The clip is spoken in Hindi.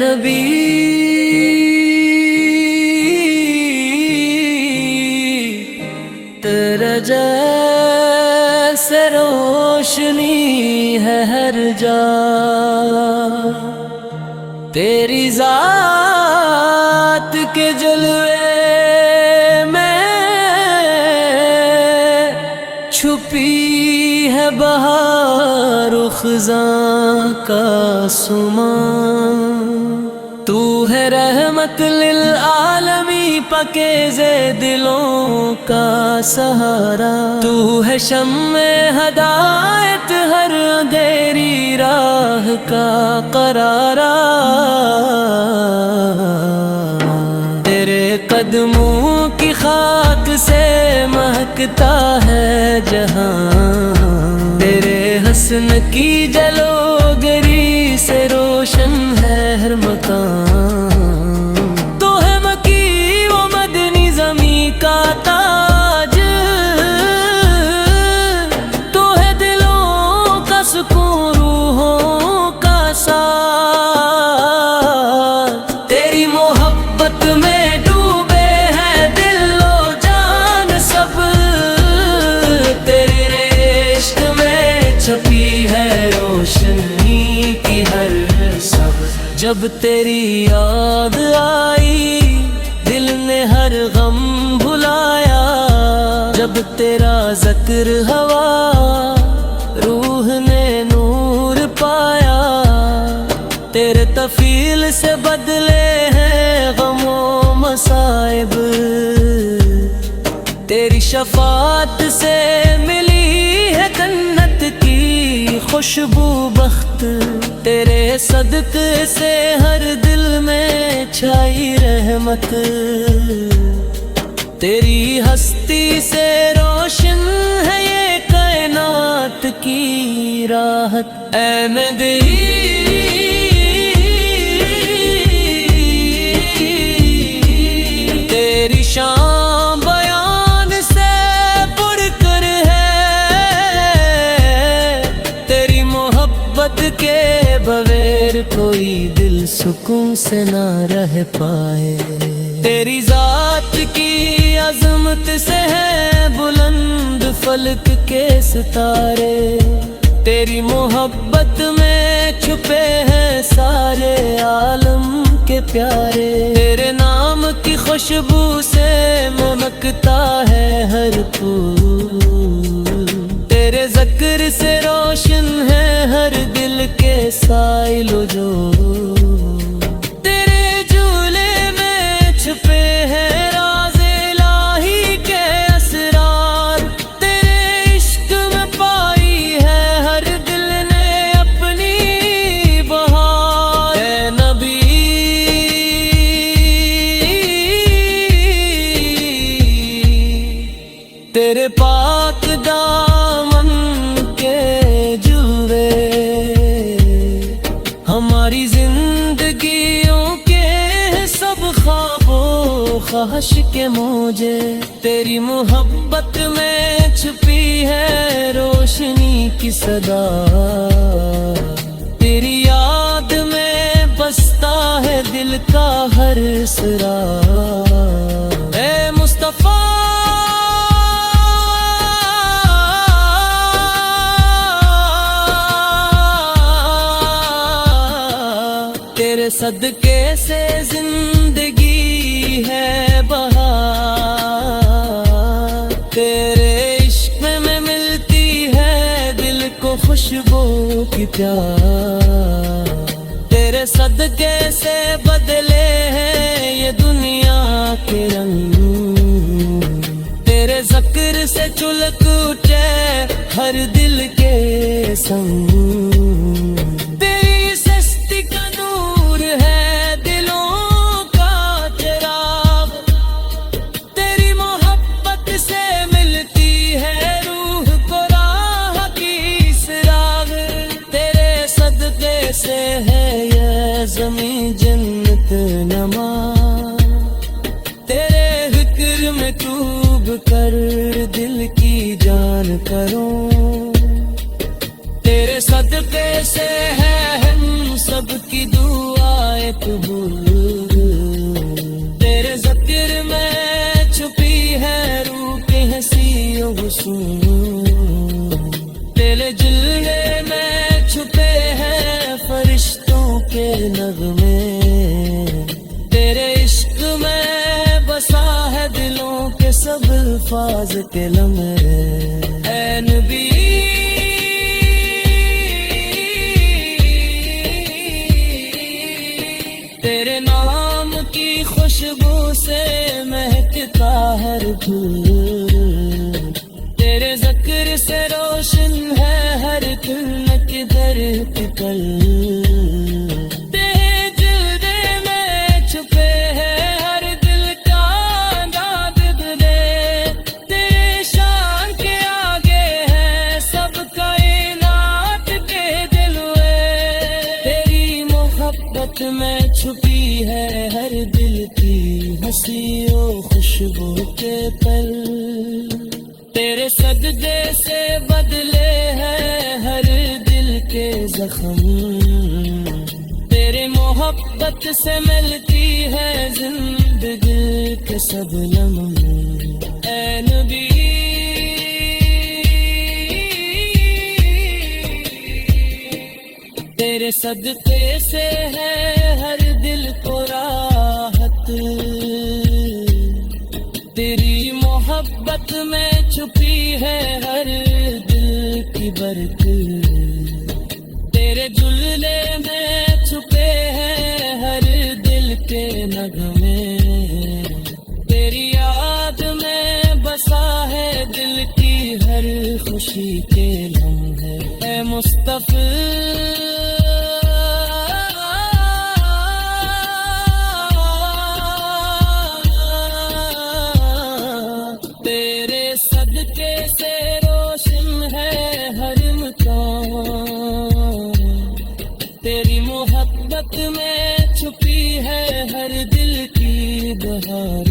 नबी तेरे जैसे रोशनी है हर जा, तेरी जात के जलवे में छुपी है बहार ख़ुज़ां का सुमां। तू है रहमत लिल आलमी पकीज़े दिलों का सहारा। तू है शम्मे हदायत हर अंधेरी राह का करारा। तेरे कदमों की खाक से महकता है जहां, तेरे हसन की जलोगरी से रोशन है हर मकान। तो है मकी वो मदनी ज़मी का ताज, तो है दिलों का सुकून रूहों का साथ। तेरी मोहब्बत में डूबे हैं दिलो जान सब, तेरे इश्क में छपी है रोशनी की हर सब। जब तेरी याद आई दिल ने हर गम भुलाया, जब तेरा ज़िक्र हवा रूह ने नूर पाया। तेरे तफील से बदले हैं गमों मसाइब, तेरी शफात से मिली है जन्नत की खुशबू बख्त। तेरे सदक़े से हर दिल में छाई रहमत, तेरी हस्ती से रोशन है ये कायनात की राहत। ऐ नबी तेरी शान बयान से बढ़कर है, तेरी मोहब्बत के बगैर कोई दिल सुकून से ना रह पाए। तेरी जात की अज़मत से है बुलंद फलक के सितारे, तेरी मोहब्बत में छुपे हैं सारे आलम के प्यारे। तेरे नाम की खुशबू से महकता है हर फूल, तेरे ज़िक्र से रोशन है हर दिल के साइलो जो। तेरे झूले में छुपे हैं राज़ इलाही के असरार, तेरे इश्क में पाई है हर दिल ने अपनी बहार। ऐ नबी तेरे पाक दामन के जुल्वे हमारी जिंदगियों के सब ख्वाबों ख्वाहिश के मौजे। तेरी मोहब्बत में छुपी है रोशनी की सदा, तेरी याद में बसता है दिल का हर सिरा। ऐ मुस्तफा तेरे सदके से जिंदगी है बहार, तेरे इश्क में मिलती है दिल को खुशबू की प्यार। तेरे सदके से बदले हैं ये दुनिया के रंग, तेरे ज़िक्र से चुलक उठे हर दिल के संग। से है ये ज़मीं जन्नत नमा, तेरे ज़िक्र में डूब कर दिल की जान करूं। तेरे सदक़े से है हम सब की दुआएं खुशबू, तेरे ज़िक्र में छुपी है रूह की हंसी हुस्न, तेरे जिल्ले में छुपे हैं फरिश्तों के नगमे, तेरे इश्क में बसा है दिलों के सब अल्फाज के लम्हे। ऐ नबी तेरे नाम की खुशबू से महकता हर फूल, तेरे ज़िक्र से रोशन है हर दिल किधर कल, तेरे जिल्दे में छुपे है हर दिल का अंदाज़ दे, तेरे शान के आगे है सब कायनात के दिलवे, तेरी मोहब्बत में छुपी है हर दिल की हंसी ओ खुशबू के पल, तेरे सदक़े से बदले हैं हर दिल के जख्म, तेरे मोहब्बत से मिलती है जिंदगी के सब लम्हे। ऐ नबी तेरे सदक़े से है हर दिल को राहत, तेरी मोहब्बत में छुपी है हर दिल की बरकत, तेरे जुल्ले में छुपे हैं हर दिल के नगमे, तेरी याद में बसा है दिल की हर खुशी के लम्हे। ऐ मुस्तफ़ा तेरे सदक़े से रोशन है हर मकान, तेरी मोहब्बत में छुपी है हर दिल की बहार।